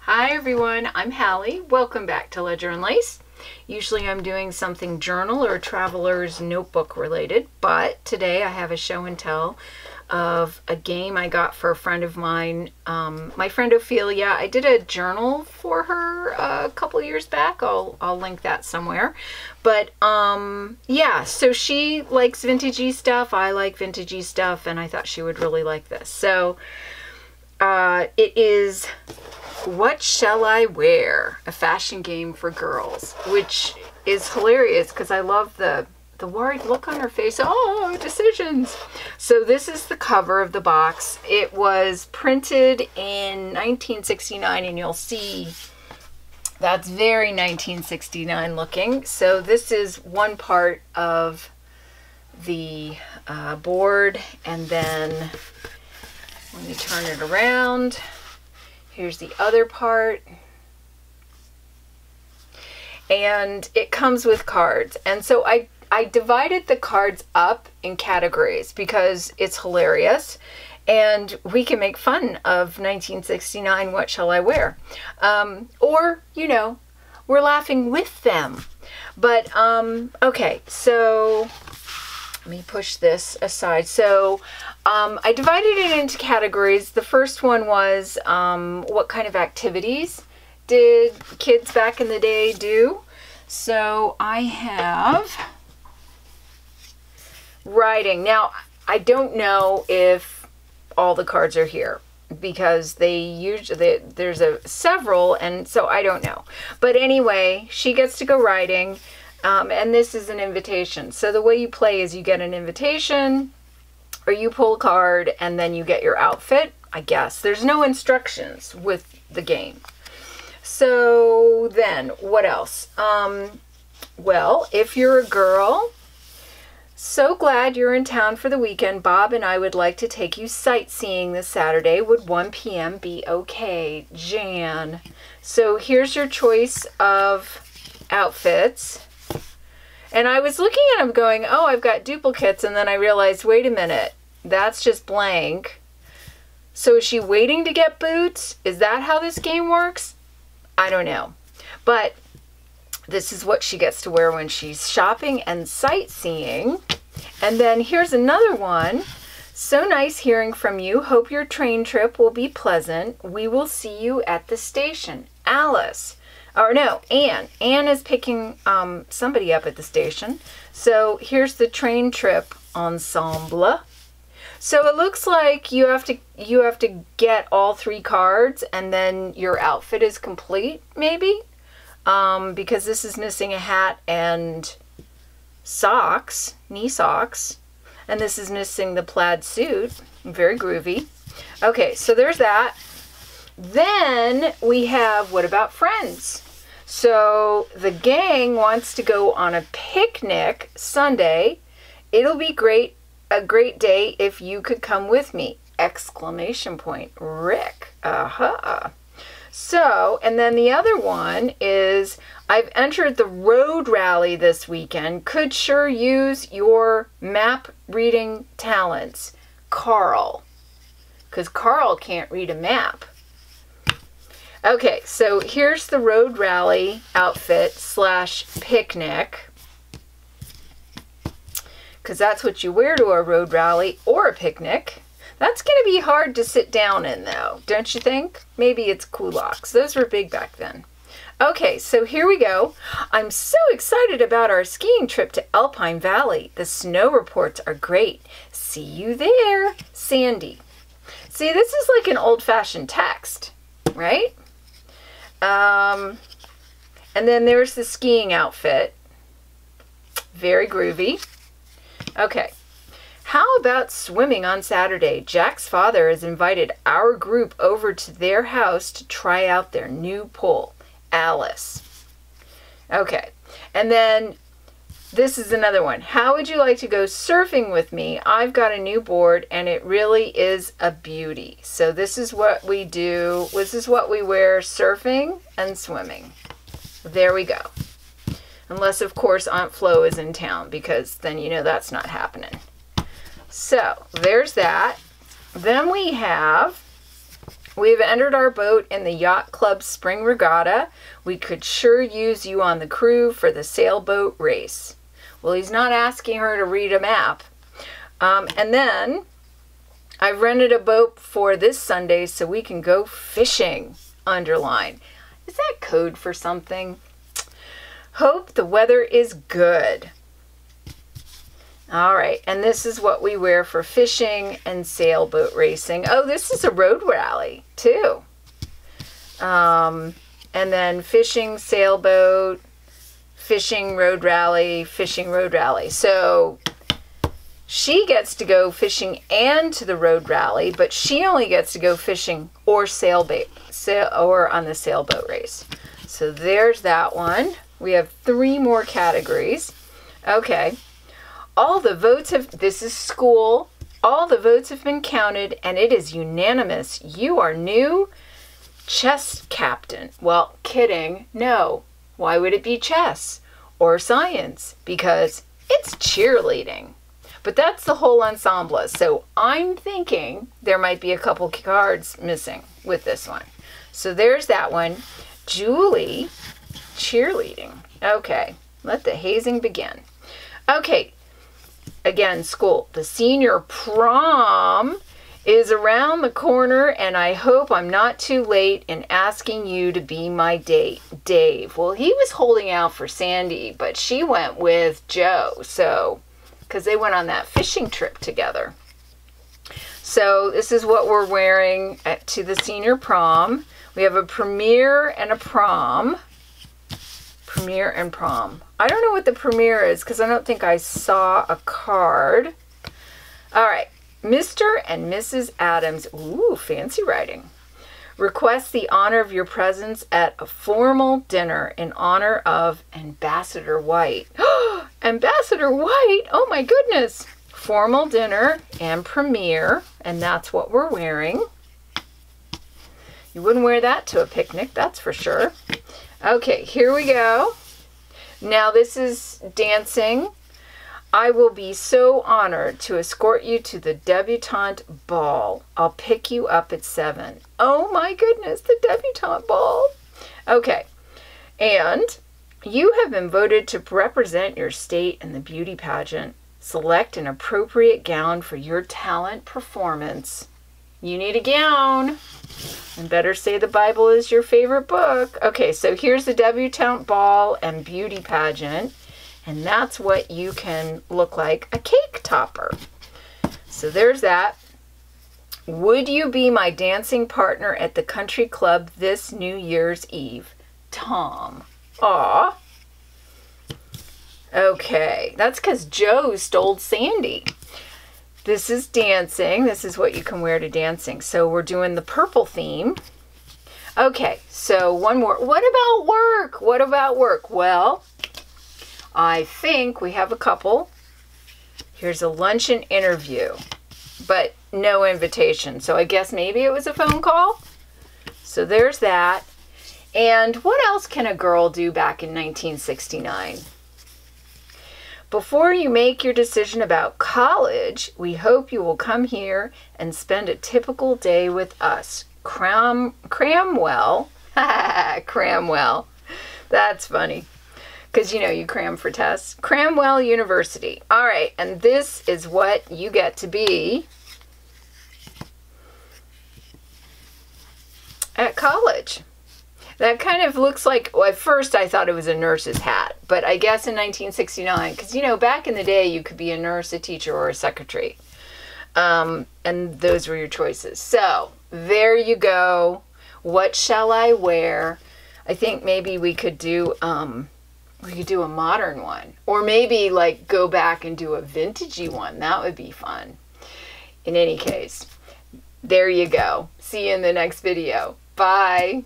Hi everyone, I'm Hallie. Welcome back to Ledger and Lace. Usually I'm doing something journal or traveler's notebook related, but today I have a show and tell of a game I got for a friend of mine, my friend Ophelia. I did a journal for her a couple years back. I'll link that somewhere. But yeah, so she likes vintagey stuff. I like vintagey stuff, and I thought she would really like this. So it is What Shall I Wear? A fashion game for girls, which is hilarious because I love the worried look on her face. Oh, decisions. So this is the cover of the box. It was printed in 1969, and you'll see that's very 1969 looking. So this is one part of the board, and then let me turn it around. Here's the other part. And it comes with cards. And so I divided the cards up in categories because it's hilarious. And we can make fun of 1969, What Shall I Wear? Or, you know, we're laughing with them. But, okay, so let me push this aside. So I divided it into categories. The first one was what kind of activities did kids back in the day do? So I have writing. Now, I don't know if all the cards are here because they usually, there's several, and so I don't know. But anyway, she gets to go writing. And this is an invitation. So the way you play is you get an invitation, or you pull a card, and then you get your outfit, I guess. There's no instructions with the game. So then, what else? Well, if you're a girl, so glad you're in town for the weekend. Bob and I would like to take you sightseeing this Saturday. Would 1 p.m. be okay? Jan. So here's your choice of outfits. And I was looking at them going, oh, I've got duplicates. And then I realized, wait a minute, that's just blank. So is she waiting to get boots? Is that how this game works? I don't know. But this is what she gets to wear when she's shopping and sightseeing. And then here's another one. So nice hearing from you. Hope your train trip will be pleasant. We will see you at the station. Alice. Or no, Anne. Anne is picking somebody up at the station. So here's the train trip ensemble. So it looks like you have to get all 3 cards, and then your outfit is complete, maybe, because this is missing a hat and socks, knee socks, and this is missing the plaid suit. Very groovy. Okay, so there's that. Then we have What About Friends? So the gang wants to go on a picnic Sunday. It'll be a great day if you could come with me! Exclamation point. Rick. So, and then the other one is, I've entered the road rally this weekend. Could sure use your map reading talents. Carl. Because Carl can't read a map. Okay, so here's the road rally outfit / picnic. Because that's what you wear to a road rally or a picnic. That's going to be hard to sit down in, though, don't you think? Maybe it's culottes. Those were big back then. Okay, so here we go. I'm so excited about our skiing trip to Alpine Valley. The snow reports are great. See you there, Sandy. See, this is like an old-fashioned text, right? And then there's the skiing outfit. Very groovy. Okay. How about swimming on Saturday? Jack's father has invited our group over to their house to try out their new pool. Alice. Okay. And then this is another one. How would you like to go surfing with me? I've got a new board and it really is a beauty. So this is what we do. This is what we wear surfing and swimming. There we go. Unless, of course, Aunt Flo is in town, because then you know that's not happening. So there's that. Then we have We've entered our boat in the Yacht Club Spring Regatta. We could sure use you on the crew for the sailboat race. Well, he's not asking her to read a map. And then I've rented a boat for this Sunday so we can go fishing. Underline. Is that code for something? Hope the weather is good. All right, and this is what we wear for fishing and sailboat racing. Oh, this is a road rally too. And then fishing, sailboat, fishing, road rally, fishing, road rally. So she gets to go fishing and to the road rally, but she only gets to go fishing or or on the sailboat race. So there's that one. We have 3 more categories. Okay. All the votes this is school. All the votes have been counted and it is unanimous. You are new chess captain. Well, kidding. No. Why would it be chess or science? Because it's cheerleading. But that's the whole ensemble. So I'm thinking there might be a couple cards missing with this one. So there's that one. Julie, cheerleading. Okay, let the hazing begin. Okay, again, school. The senior prom is around the corner, and I hope I'm not too late in asking you to be my date. Dave. Well, he was holding out for Sandy, but she went with Joe, so, because they went on that fishing trip together. So this is what we're wearing to the senior prom. We have a premiere and a prom. Premiere and prom. I don't know what the premiere is because I don't think I saw a card. All right. Mr. and Mrs. Adams. Ooh, fancy writing. Request the honor of your presence at a formal dinner in honor of Ambassador White. Ambassador White? Oh my goodness. Formal dinner and premiere, and that's what we're wearing. You wouldn't wear that to a picnic, that's for sure. Okay, here we go. Now this is dancing. I will be so honored to escort you to the Debutante Ball. I'll pick you up at 7. Oh my goodness, the Debutante Ball. Okay, and you have been voted to represent your state in the beauty pageant. Select an appropriate gown for your talent performance. You need a gown. And better say the Bible is your favorite book. Okay, so here's the Debutante Ball and beauty pageant. And that's what you can look like, a cake topper. So there's that. Would you be my dancing partner at the country club this New Year's Eve? Tom. Aw. Okay, that's because Joe stole Sandy. This is dancing. This is what you can wear to dancing. So we're doing the purple theme. Okay, so one more. What about work? What about work? Well, I think we have a couple. Here's a luncheon interview, but no invitation. So I guess maybe it was a phone call. So there's that. And what else can a girl do back in 1969? Before you make your decision about college, we hope you will come here and spend a typical day with us. Cramwell. Cramwell. That's funny. Because, you know, you cram for tests. Cramwell University. All right, and this is what you get to be at college. That kind of looks like, well, at first I thought it was a nurse's hat, but I guess in 1969, because, you know, back in the day, you could be a nurse, a teacher, or a secretary. And those were your choices. So, there you go. What shall I wear? I think maybe we could do a modern one. Or maybe, like, go back and do a vintagey one. That would be fun. In any case, there you go. See you in the next video. Bye.